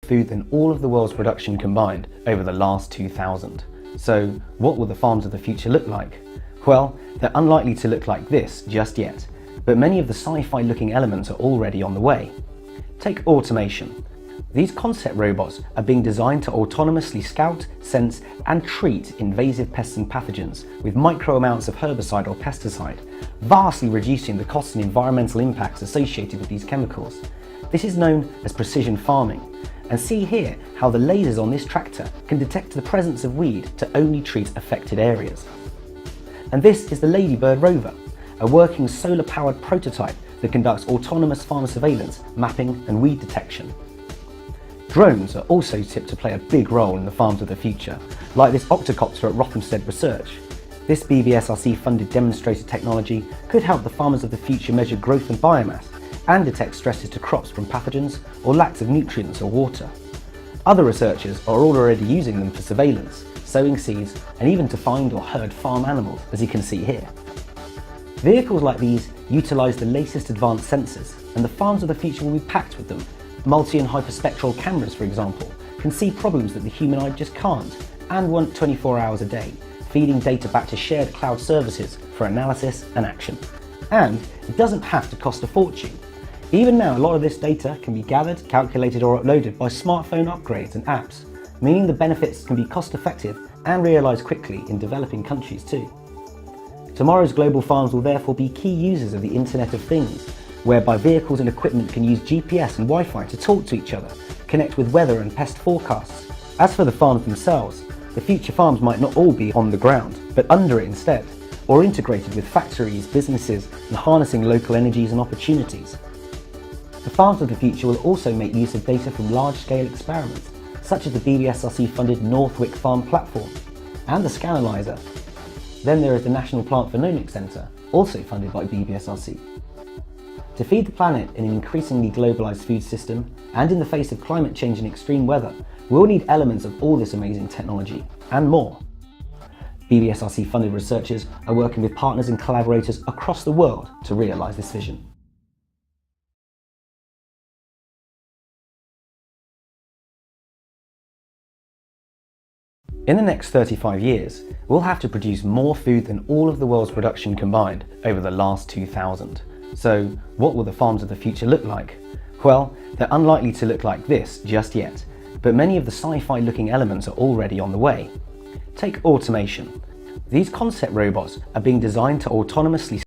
food than all of the world's production combined over the last 2000. So what will the farms of the future look like? Well, they're unlikely to look like this just yet, but many of the sci-fi looking elements are already on the way. Take automation. These concept robots are being designed to autonomously scout, sense and treat invasive pests and pathogens with micro amounts of herbicide or pesticide, vastly reducing the costs and environmental impacts associated with these chemicals. This is known as precision farming, and see here how the lasers on this tractor can detect the presence of weed to only treat affected areas. And this is the Ladybird rover, a working solar-powered prototype that conducts autonomous farm surveillance, mapping and weed detection. Drones are also tipped to play a big role in the farms of the future, like this octocopter at Rothamsted Research. This BBSRC-funded demonstrator technology could help the farmers of the future measure growth and biomass and detect stresses to crops from pathogens or lacks of nutrients or water. Other researchers are already using them for surveillance, sowing seeds and even to find or herd farm animals, as you can see here. Vehicles like these utilise the latest advanced sensors, and the farms of the future will be packed with them. Multi and hyperspectral cameras, for example, can see problems that the human eye just can't and want 24 hours a day, feeding data back to shared cloud services for analysis and action. And it doesn't have to cost a fortune. Even now, a lot of this data can be gathered, calculated or uploaded by smartphone upgrades and apps, meaning the benefits can be cost effective and realised quickly in developing countries too. Tomorrow's global farms will therefore be key users of the Internet of Things, whereby vehicles and equipment can use GPS and Wi-Fi to talk to each other, connect with weather and pest forecasts. As for the farms themselves, the future farms might not all be on the ground, but under it instead, or integrated with factories, businesses, and harnessing local energies and opportunities. The farms of the future will also make use of data from large-scale experiments, such as the BBSRC-funded Northwick Farm platform and the Scanalyzer. Then there is the National Plant Phenomics Centre, also funded by BBSRC. To feed the planet in an increasingly globalised food system, and in the face of climate change and extreme weather, we'll need elements of all this amazing technology, and more. BBSRC-funded researchers are working with partners and collaborators across the world to realise this vision. In the next 35 years, we'll have to produce more food than all of the world's production combined over the last 2000. So what will the farms of the future look like? Well, they're unlikely to look like this just yet, but many of the sci-fi looking elements are already on the way. Take automation. These concept robots are being designed to autonomously